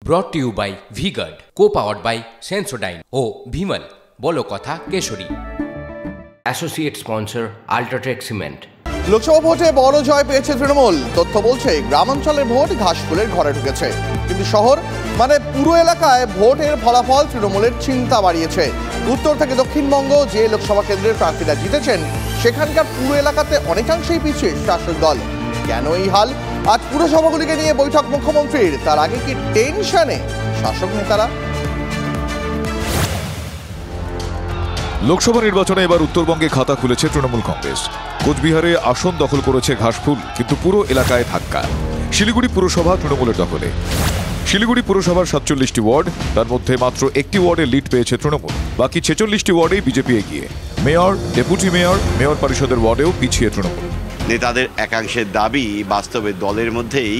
ব্রট to you by V-Guard, co-powered by Sensodyne ও ভিমল বলো কথা কেশরী। Associate sponsor UltraTech cement. Lok Sabha ভোটে বড় জয় পেয়েছে তৃণমূল। তথ্য বলছে গ্রামাঞ্চলের ভোট ঘাসফুলের ঘরে ঢুকেছে, কিন্তু শহর মানে পুরো এলাকায় ভোটের ফলাফল তৃণমূলের চিন্তা বাড়িয়েছে। উত্তর থেকে দক্ষিণবঙ্গ যে লোকসভা কেন্দ্রের প্রার্থীরা জিতেছেন সেখানকার পুরো এলাকাতে অনেকাংশেই পিছিয়ে শাসক দল। কেন এই হাল? আজ পুরসভাগুলিকে নিয়ে বৈঠক মুখ্যমন্ত্রীর। তার আগে কি টেনশনে শাসক নেতারা? লোকসভা নির্বাচনে এবার উত্তরবঙ্গে খাতা খুলেছে তৃণমূল কংগ্রেস। কোচবিহারে আসন দখল করেছে ঘাসফুল, কিন্তু পুরো এলাকায় ধাক্কা। শিলিগুড়ি পুরসভা তৃণমূলের দখলে। শিলিগুড়ি পুরসভার 47টি ওয়ার্ড, তার মধ্যে মাত্র একটি ওয়ার্ডে লিড পেয়েছে তৃণমূল। বাকি 46টি ওয়ার্ডেই বিজেপি এগিয়ে। মেয়র, ডেপুটি মেয়র, মেয়র পরিষদের ওয়ার্ডেও পিছিয়ে তৃণমূল। নেতাদের একাংশের দাবি, বাস্তবে দলের মধ্যেই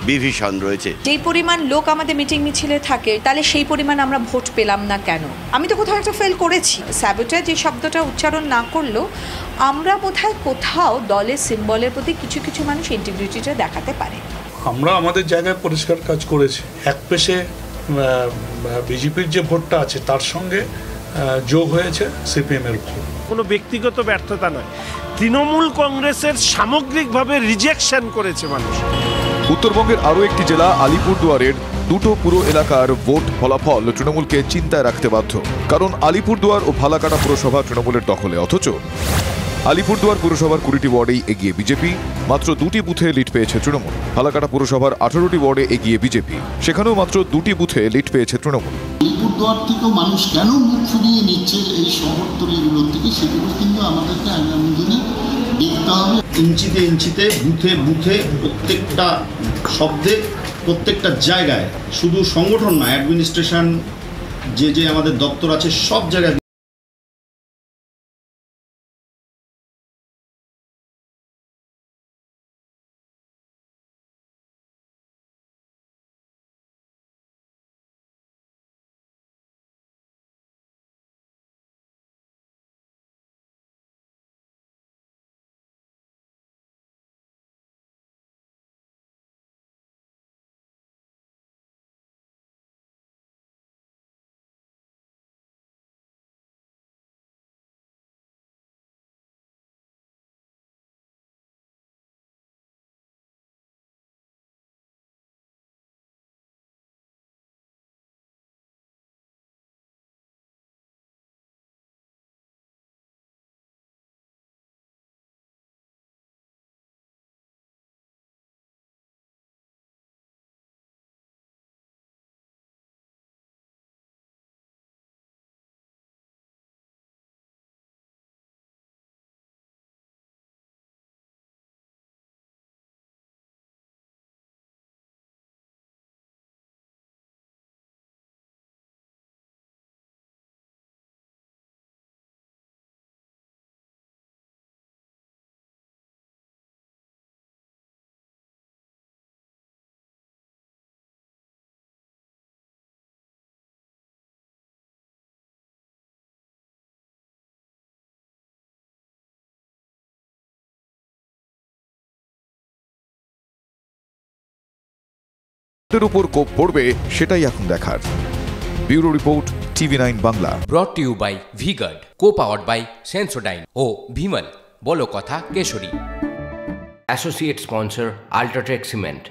বিভীষণ রয়েছে। যেই পরিমাণ লোক আমাদের মিটিং মিছিলে থাকে, তাহলে সেই পরিমাণ আমরা ভোট পেলাম না কেন? আমি তো কোথাও একটা ফেল করেছি। স্যাবোটেজ যে শব্দটা উচ্চারণ না করলেও আমরা বোধহয় কোথাও দলের সিম্বলের প্রতি কিছু কিছু মানুষ ইন্টিগ্রিটিটা দেখাতে পারে। আমরা আমাদের জায়গায় পরিষ্কার কাজ করেছি। এক পেশে বিজেপির যে ভোটটা আছে তার সঙ্গে যোগ হয়েছে সিপিএমের ভোট। কোনো ব্যক্তিগত ব্যর্থতা নয়, তৃণমূল কংগ্রেসের সামগ্রিকভাবে রিজেকশন করেছে মানুষ। উত্তরবঙ্গের আরও একটি জেলা আলিপুরদুয়ারের দুটো পুরো এলাকার ভোট ফলাফল তৃণমূলকে চিন্তায় রাখতে বাধ্য। কারণ আলিপুরদুয়ার ও ফালাকাটা পুরসভা তৃণমূলের দখলে, অথচ আলিপুরদুয়ার পুরসভার 20টি ওয়ার্ডেই এগিয়ে বিজেপি। মাত্র 2টি বুথে লিড পেয়েছে তৃণমূল। ফালাকাটা পুরসভার 18টি ওয়ার্ডে এগিয়ে বিজেপি, সেখানেও মাত্র 2টি বুথে লিড পেয়েছে তৃণমূল। আলিপুরদুয়ার থেকেও মানুষ কেন মুখ ফিরিয়ে নিচ্ছে এই শহরতলিগুলোর থেকে, সেগুলো কিন্তু আমাদেরকে আগামী দিনে দেখতে হবে। ইঞ্চিতে ইঞ্চিতে, বুথে বুথে, প্রত্যেকটা শব্দে, প্রত্যেকটা জায়গায়, শুধু সংগঠন না, অ্যাডমিনিস্ট্রেশন যে আমাদের দপ্তর আছে সব জায়গায়। উপর কোপ পড়বে সেটাই এখন দেখার। Bureau report, TV9 Bangla. Brought to you by V-Guard, co-powered by Sensodyne ও ভিমল বলো কথা কেশরী। Associate sponsor UltraTech cement.